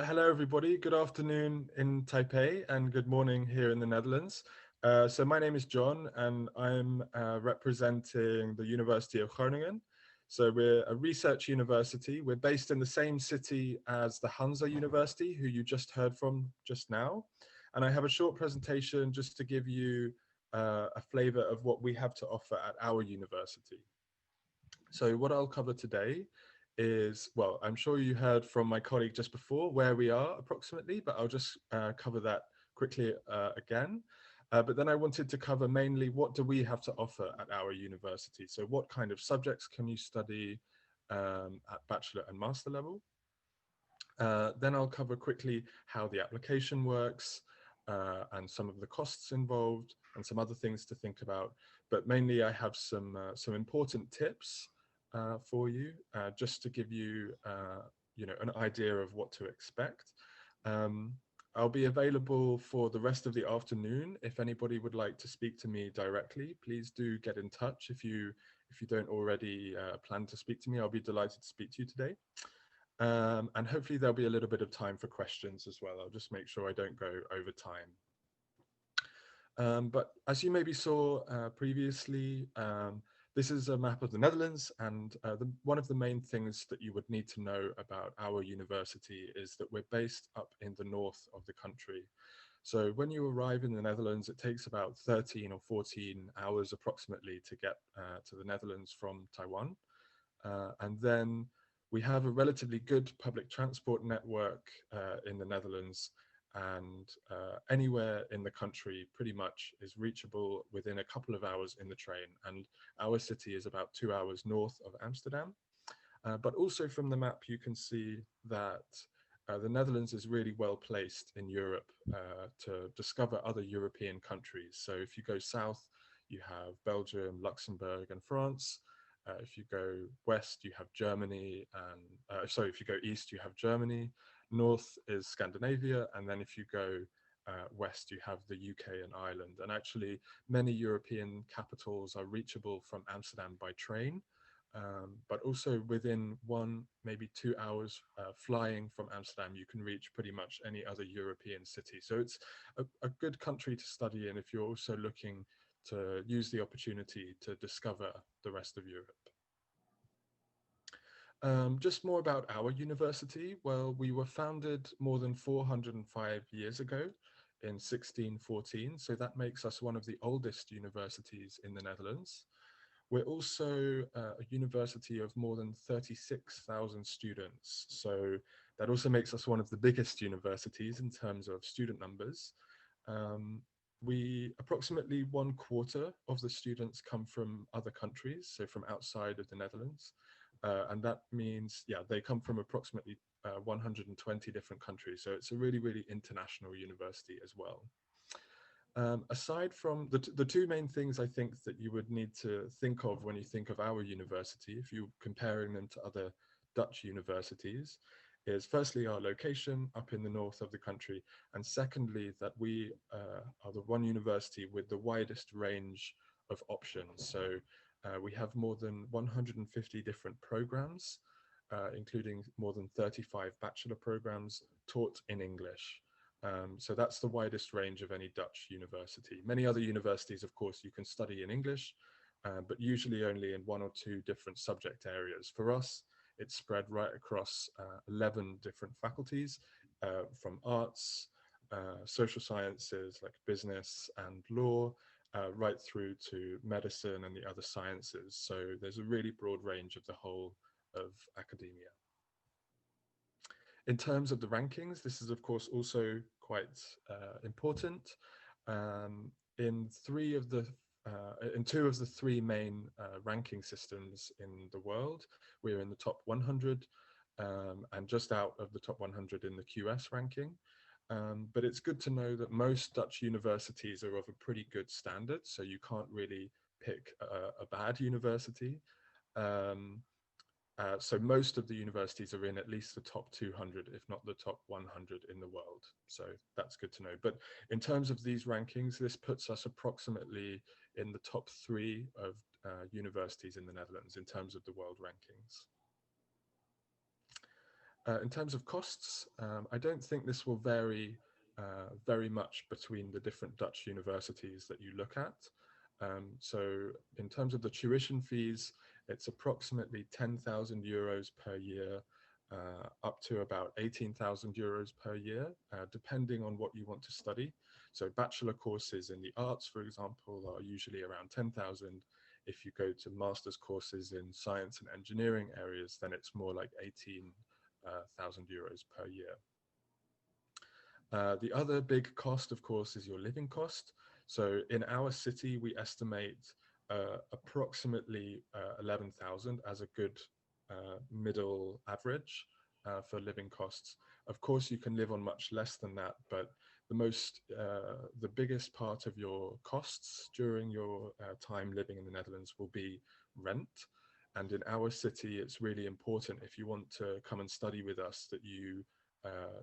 Hello, everybody. Good afternoon in Taipei and good morning here in the Netherlands. So my name is John and I'm representing the University of Groningen. So we're a research university. We're based in the same city as the Hansa University, who you just heard from just now. And I have a short presentation just to give you a flavor of what we have to offer at our university. So what I'll cover today is, well, I'm sure you heard from my colleague just before where we are approximately, but I'll just cover that quickly again. But then I wanted to cover mainly what do we have to offer at our university. So what kind of subjects can you study at bachelor and master level? Then I'll cover quickly how the application works and some of the costs involved and some other things to think about. But mainly I have some important tips for you, just to give you, an idea of what to expect. I'll be available for the rest of the afternoon. If anybody would like to speak to me directly, please do get in touch. If you don't already plan to speak to me, I'll be delighted to speak to you today. And hopefully there'll be a little bit of time for questions as well. I'll just make sure I don't go over time. But as you maybe saw previously, this is a map of the Netherlands, and one of the main things that you would need to know about our university is that we're based up in the north of the country. So when you arrive in the Netherlands, it takes about 13 or 14 hours approximately to get to the Netherlands from Taiwan. And then we have a relatively good public transport network in the Netherlands, and anywhere in the country pretty much is reachable within a couple of hours in the train. And our city is about 2 hours north of Amsterdam. But also from the map, you can see that the Netherlands is really well placed in Europe to discover other European countries. So if you go south, you have Belgium, Luxembourg, and France. If you go west, you have Germany, and if you go east, you have Germany. North is Scandinavia, and then if you go west, you have the UK and Ireland. And actually, many European capitals are reachable from Amsterdam by train, but also within 1, maybe 2 hours flying from Amsterdam, you can reach pretty much any other European city. So it's a good country to study in if you're also looking to use the opportunity to discover the rest of Europe. Just more about our university. Well, we were founded more than 405 years ago in 1614, so that makes us one of the oldest universities in the Netherlands. We're also a university of more than 36,000 students, so that also makes us one of the biggest universities in terms of student numbers. Approximately 1/4 of the students come from other countries, so from outside of the Netherlands. And that means, they come from approximately 120 different countries. So it's a really, really international university as well. Aside from the two main things I think that you would need to think of when you think of our university, if you're comparing them to other Dutch universities, is firstly our location up in the north of the country, and secondly that we are the one university with the widest range of options. So we have more than 150 different programs, including more than 35 bachelor programs taught in English. So that's the widest range of any Dutch university. Many other universities, of course, you can study in English, but usually only in 1 or 2 different subject areas. For us, it's spread right across 11 different faculties, from arts, social sciences like business and law, right through to medicine and the other sciences. So there's a really broad range of the whole of academia. In terms of the rankings, this is of course also quite important. In 2 of the 3 main ranking systems in the world, we're in the top 100 and just out of the top 100 in the QS ranking. But it's good to know that most Dutch universities are of a pretty good standard, so you can't really pick a bad university. So most of the universities are in at least the top 200, if not the top 100 in the world. So that's good to know. But in terms of these rankings, this puts us approximately in the top 3 of universities in the Netherlands in terms of the world rankings. In terms of costs, I don't think this will vary very much between the different Dutch universities that you look at. So in terms of the tuition fees, it's approximately 10,000 euros per year, up to about 18,000 euros per year, depending on what you want to study. So bachelor courses in the arts, for example, are usually around 10,000. If you go to master's courses in science and engineering areas, then it's more like 18,000 euros per year. The other big cost, of course, is your living cost. So in our city, we estimate approximately 11,000 as a good middle average for living costs. Of course, you can live on much less than that, but the biggest part of your costs during your time living in the Netherlands will be rent. And in our city, it's really important, if you want to come and study with us, that you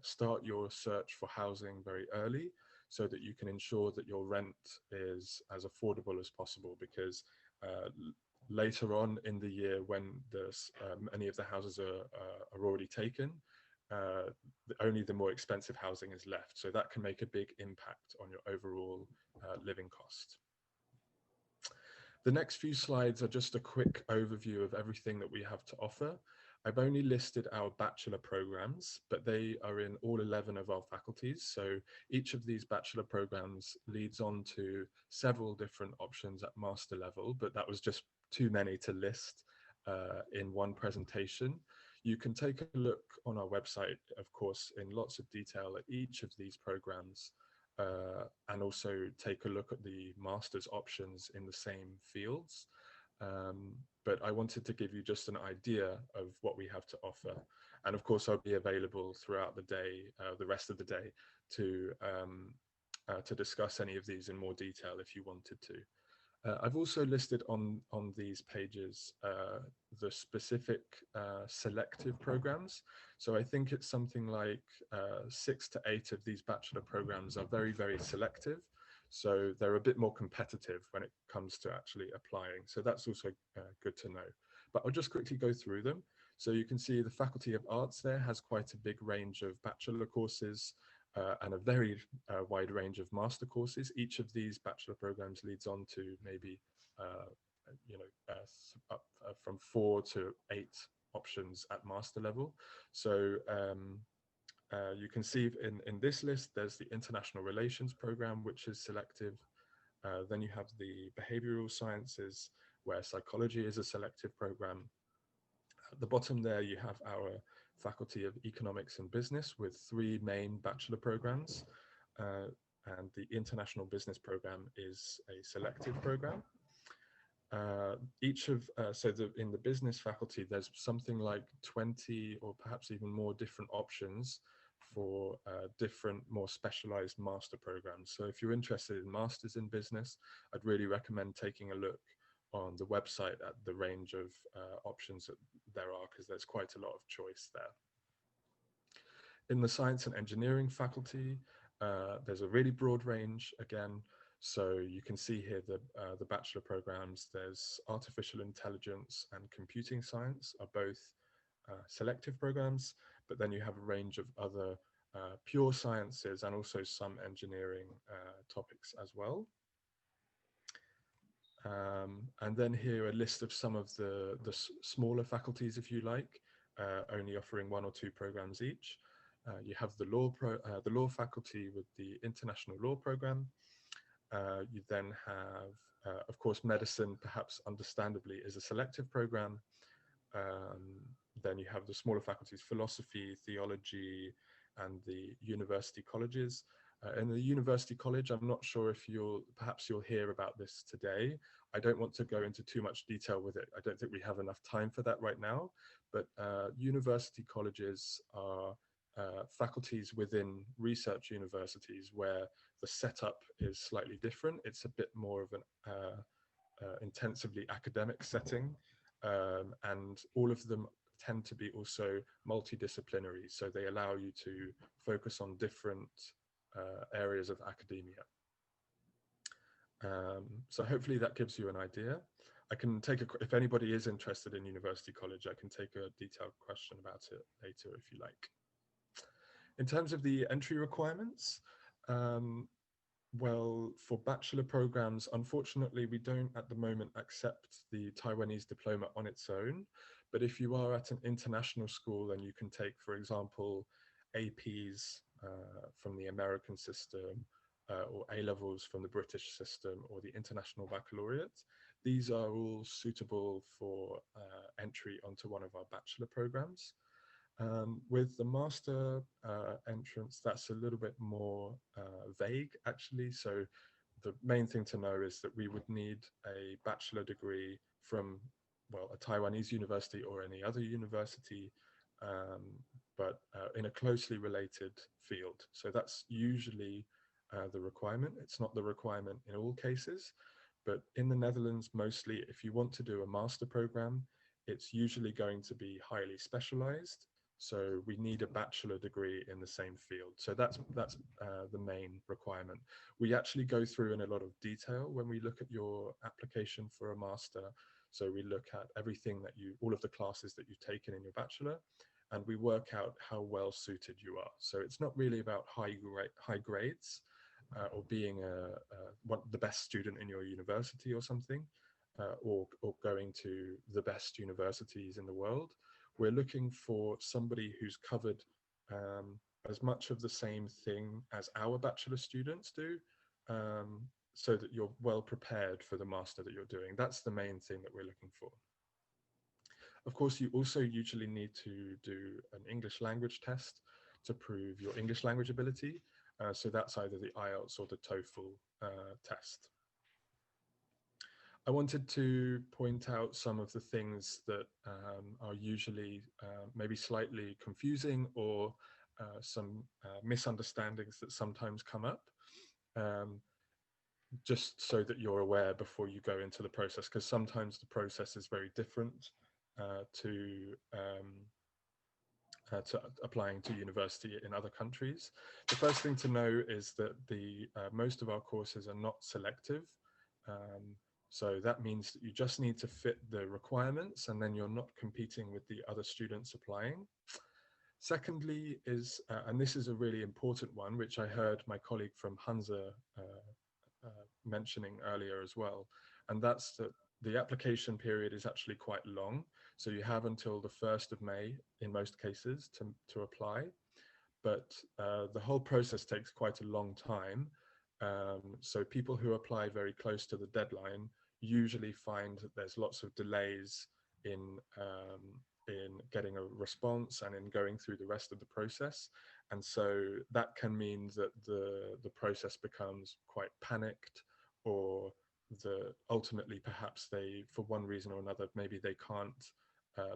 start your search for housing very early, so that you can ensure that your rent is as affordable as possible, because later on in the year, when many of the houses are already taken, only the more expensive housing is left. So that can make a big impact on your overall living cost. The next few slides are just a quick overview of everything that we have to offer. I've only listed our bachelor programs, but they are in all 11 of our faculties. So each of these bachelor programs leads on to several different options at master level, but that was just too many to list in one presentation. You can take a look on our website, of course, in lots of detail at each of these programs, and also take a look at the master's options in the same fields. But I wanted to give you just an idea of what we have to offer. And of course, I'll be available throughout the day, the rest of the day, to discuss any of these in more detail if you wanted to. I've also listed on these pages the specific selective programs. So I think it's something like 6 to 8 of these bachelor programs are very, very selective. So they're a bit more competitive when it comes to actually applying. So that's also good to know. But I'll just quickly go through them. So you can see the Faculty of Arts there has quite a big range of bachelor courses and a very wide range of master courses. Each of these bachelor programs leads on to maybe from 4 to 8 options at master level. So you can see in this list, there's the International Relations program, which is selective. Then you have the Behavioral Sciences, where psychology is a selective program. At the bottom there, you have our Faculty of Economics and Business with 3 main bachelor programs. And the International Business program is a selective program. In the business faculty, there's something like 20 or perhaps even more different options for different, more specialized master programs. So if you're interested in masters in business, I'd really recommend taking a look on the website at the range of options that there are, because there's quite a lot of choice there. In the science and engineering faculty, there's a really broad range again. So you can see here the bachelor programs. There's artificial intelligence and computing science are both selective programs, but then you have a range of other pure sciences and also some engineering topics as well. And then here a list of some of the smaller faculties, if you like, only offering 1 or 2 programs each. You have the law faculty with the international law program. You then have, of course, medicine, perhaps understandably, is a selective program. Then you have the smaller faculties, philosophy, theology, and the university colleges. In the university college, I'm not sure if perhaps you'll hear about this today. I don't want to go into too much detail with it. I don't think we have enough time for that right now, but university colleges are faculties within research universities where the setup is slightly different. It's a bit more of an intensively academic setting, and all of them tend to be also multidisciplinary. So they allow you to focus on different areas of academia. So hopefully that gives you an idea. I can take if anybody is interested in University College, I can take a detailed question about it later if you like. In terms of the entry requirements, well, for bachelor programs, unfortunately, we don't at the moment accept the Taiwanese diploma on its own. But if you are at an international school, then you can take, for example, APs from the American system, or A-levels from the British system, or the International Baccalaureate. These are all suitable for entry onto one of our bachelor programs. With the master entrance, that's a little bit more vague, actually. So the main thing to know is that we would need a bachelor degree from, well, a Taiwanese university or any other university, but in a closely related field. So that's usually the requirement. It's not the requirement in all cases, but in the Netherlands, mostly, if you want to do a master program, it's usually going to be highly specialized. So we need a bachelor degree in the same field. So that's the main requirement. We actually go through in a lot of detail when we look at your application for a master. So we look at everything that all of the classes that you've taken in your bachelor, and we work out how well suited you are. So it's not really about high grades or being the best student in your university or something, or going to the best universities in the world. We're looking for somebody who's covered as much of the same thing as our bachelor students do, so that you're well prepared for the master that you're doing. That's the main thing that we're looking for. Of course, you also usually need to do an English language test to prove your English language ability. So that's either the IELTS or the TOEFL test. I wanted to point out some of the things that are usually maybe slightly confusing, or some misunderstandings that sometimes come up, just so that you're aware before you go into the process, because sometimes the process is very different to applying to university in other countries. The first thing to know is that most of our courses are not selective. So that means that you just need to fit the requirements, and then you're not competing with the other students applying. Secondly is, and this is a really important one, which I heard my colleague from Hansa mentioning earlier as well, and that's that the application period is actually quite long. So you have until the 1st of May in most cases to apply, but the whole process takes quite a long time. So people who apply very close to the deadline usually find that there's lots of delays in getting a response and in going through the rest of the process. And so that can mean that the process becomes quite panicked, or ultimately perhaps they, for one reason or another, maybe they can't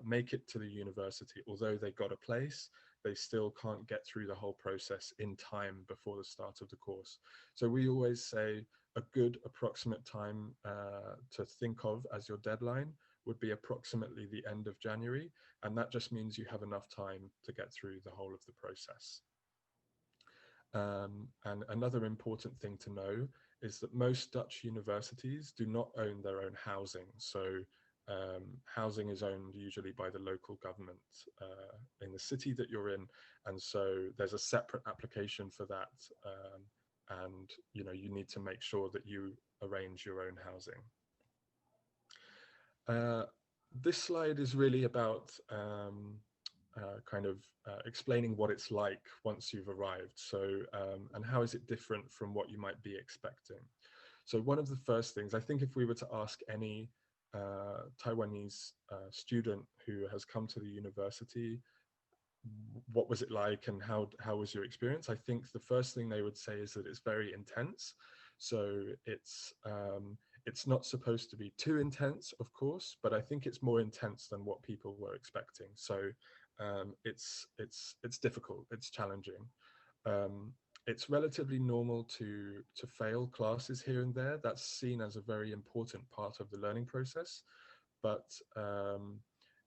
make it to the university. Although they got a place, they still can't get through the whole process in time before the start of the course. So we always say a good approximate time to think of as your deadline would be approximately the end of January. And that just means you have enough time to get through the whole of the process. And another important thing to know is that most Dutch universities do not own their own housing. So housing is owned usually by the local government in the city that you're in. And so there's a separate application for that. And you need to make sure that you arrange your own housing. This slide is really about explaining what it's like once you've arrived. So, and how is it different from what you might be expecting? So one of the first things, I think if we were to ask any Taiwanese student who has come to the university, what was it like and how was your experience? I think the first thing they would say is that it's very intense. So it's not supposed to be too intense, of course, but I think it's more intense than what people were expecting. So it's difficult, it's challenging. It's relatively normal to fail classes here and there. That's seen as a very important part of the learning process. But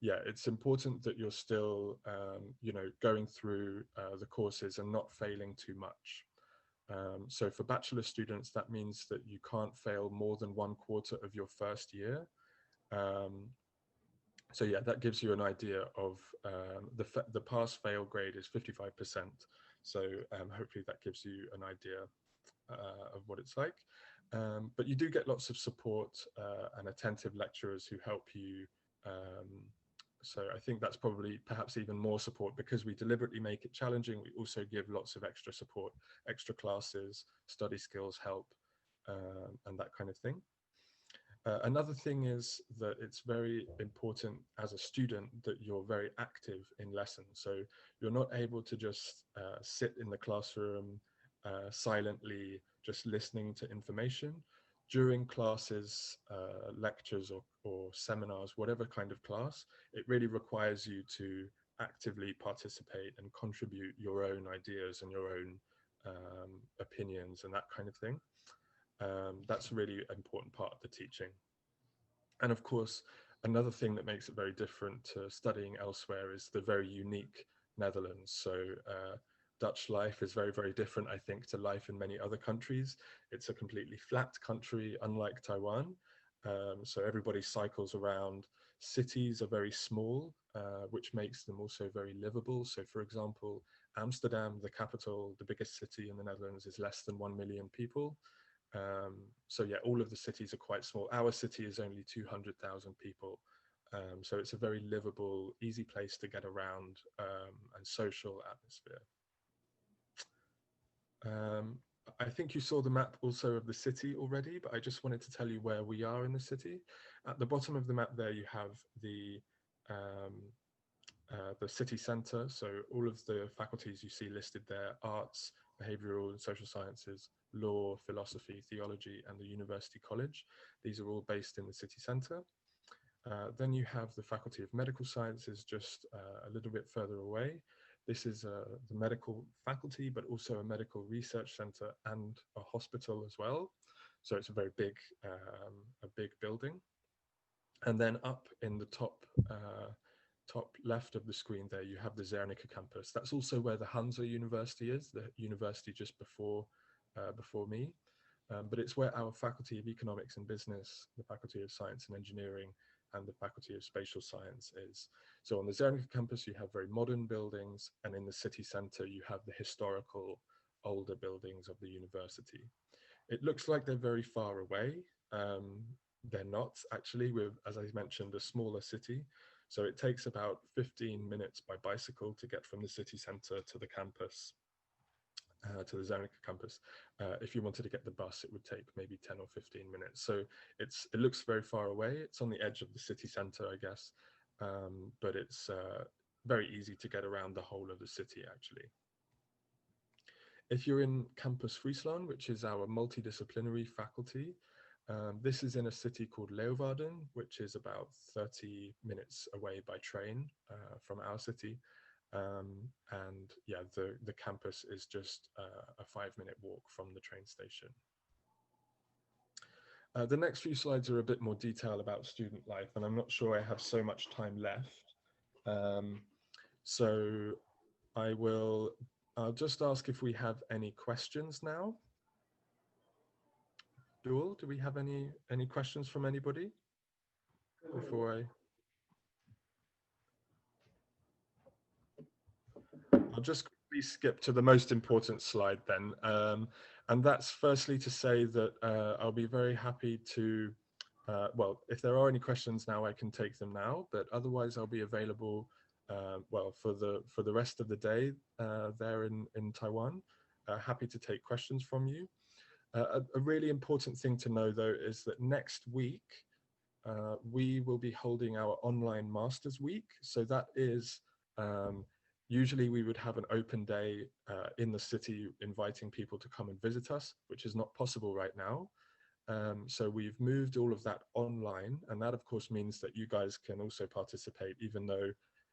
yeah, it's important that you're still, going through the courses and not failing too much. So for bachelor students, that means that you can't fail more than 1/4 of your first year. So yeah, that gives you an idea of the pass-fail grade is 55%. So hopefully that gives you an idea of what it's like. But you do get lots of support and attentive lecturers who help you. So I think that's probably perhaps even more support because we deliberately make it challenging. We also give lots of extra support, extra classes, study skills help, and that kind of thing. Another thing is that it's very important as a student that you're very active in lessons. So you're not able to just sit in the classroom silently, just listening to information. During classes, lectures or seminars, whatever kind of class, it really requires you to actively participate and contribute your own ideas and your own opinions and that kind of thing. That's a really important part of the teaching. And of course, another thing that makes it very different to studying elsewhere is the very unique Netherlands. So Dutch life is very, very different, I think, to life in many other countries. It's a completely flat country, unlike Taiwan. So everybody cycles around. Cities are very small, which makes them also very livable. So for example, Amsterdam, the capital, the biggest city in the Netherlands, is less than 1 million people. So yeah, all of the cities are quite small. Our city is only 200,000 people. So it's a very livable, easy place to get around and social atmosphere. I think you saw the map also of the city already, but I just wanted to tell you where we are in the city. At the bottom of the map there, you have the city center. So all of the faculties you see listed there: arts, behavioral and social sciences, law, philosophy, theology, and the University College. These are all based in the city center. Then you have the Faculty of Medical Sciences just a little bit further away. This is the medical faculty, but also a medical research center and a hospital as well. So it's a very big, building. And then up in the top left of the screen there, you have the Zernike campus. That's also where the Hansa University is, the university just before me. But it's where our Faculty of Economics and Business, the Faculty of Science and Engineering, and the Faculty of Spatial Science is. So on the Zernike campus, you have very modern buildings, and in the city center, you have the historical, older buildings of the university. It looks like they're very far away. They're not, actually. We're, as I mentioned, a smaller city. So it takes about 15 minutes by bicycle to get from the city center to the campus, to the Zernike campus. If you wanted to get the bus, it would take maybe 10 or 15 minutes. So it looks very far away. It's on the edge of the city center, I guess, but it's very easy to get around the whole of the city, actually. If you're in Campus Friesland, which is our multidisciplinary faculty, this is in a city called Leeuwarden, which is about 30 minutes away by train from our city. And yeah, the campus is just a 5-minute walk from the train station. The next few slides are a bit more detail about student life, and I'm not sure I have so much time left. So I'll just ask if we have any questions now. Do we have any questions from anybody before I'll just quickly skip to the most important slide then. And that's firstly to say that I'll be very happy to, well, if there are any questions now, I can take them now, but otherwise I'll be available, well, for the rest of the day there in Taiwan. Happy to take questions from you. A really important thing to know, though, is that next week, we will be holding our online Masters Week. So that is, usually we would have an open day in the city inviting people to come and visit us, which is not possible right now. So we've moved all of that online. And that, of course, means that you guys can also participate, even though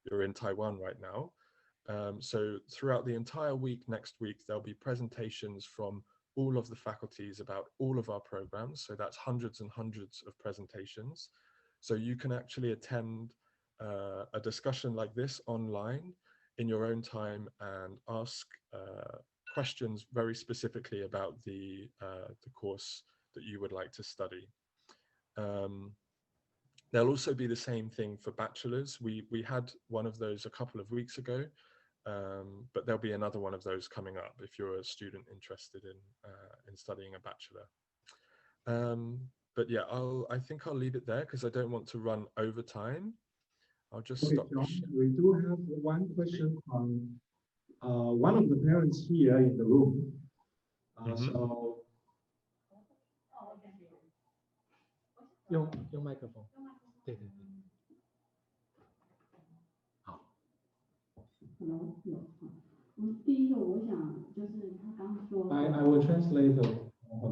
you're in Taiwan right now. So throughout the entire week, next week, there'll be presentations from all of the faculties about all of our programs. So that's hundreds and hundreds of presentations. So you can actually attend a discussion like this online in your own time and ask questions very specifically about the course that you would like to study. There'll also be the same thing for bachelors. We had one of those a couple of weeks ago, but there'll be another one of those coming up if you're a student interested in studying a bachelor. But yeah, I think I'll leave it there because I don't want to run over time. I'll just Okay, stop. John, we do have one question from one of the parents here in the room. So 用麦克风，对对对，好。Hello， 第一个我想就是他刚刚说 I will translate the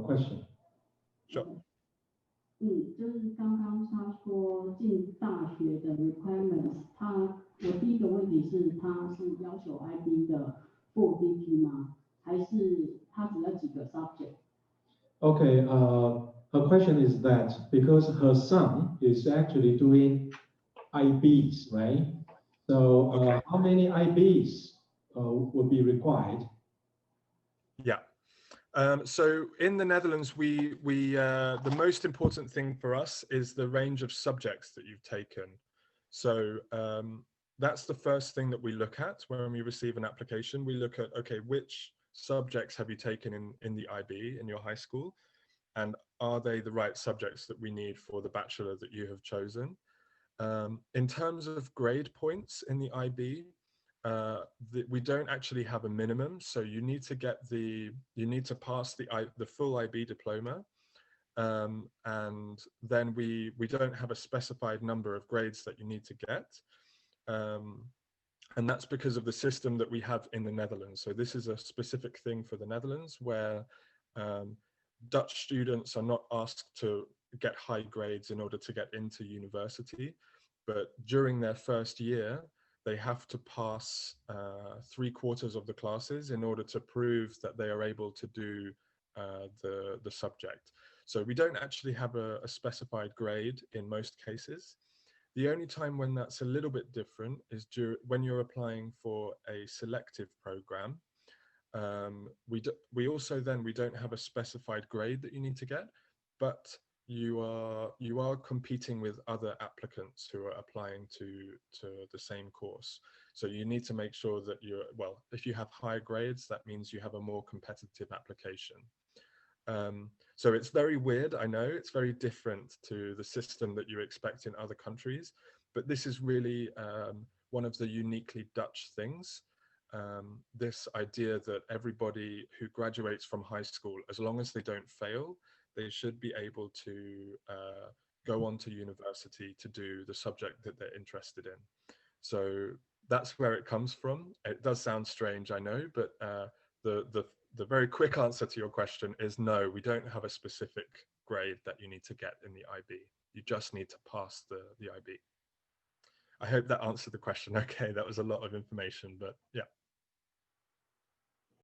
question. Sure. 就是刚刚他说进大学的 requirements， 我第一个问题是他是要求 IB 的 full DP 吗？还是他只要几个 subject？ Okay, her question is that because her son is actually doing IBs, right? So Okay. how many IBs would be required? Yeah. So in the Netherlands, the most important thing for us is the range of subjects that you've taken. So that's the first thing that we look at when we receive an application. We look at, okay, which subjects have you taken in the IB in your high school? And are they the right subjects that we need for the bachelor that you have chosen? In terms of grade points in the IB, we don't actually have a minimum, so you need to pass the full IB diploma, and then we don't have a specified number of grades that you need to get, and that's because of the system that we have in the Netherlands. So this is a specific thing for the Netherlands, where Dutch students are not asked to get high grades in order to get into university, but during their first year they have to pass 3/4 of the classes in order to prove that they are able to do the subject. So we don't actually have a specified grade in most cases. The only time when that's a little bit different is when you're applying for a selective program. We don't have a specified grade that you need to get, but you are competing with other applicants who are applying to the same course. So you need to make sure that if you have higher grades, that means you have a more competitive application. So it's very weird, I know, it's very different to the system that you expect in other countries, but this is really one of the uniquely Dutch things. This idea that everybody who graduates from high school, as long as they don't fail, they should be able to go on to university to do the subject that they're interested in. So that's where it comes from. It does sound strange, I know, but the very quick answer to your question is no, we don't have a specific grade that you need to get in the IB. You just need to pass the IB. I hope that answered the question. Okay, that was a lot of information, but yeah.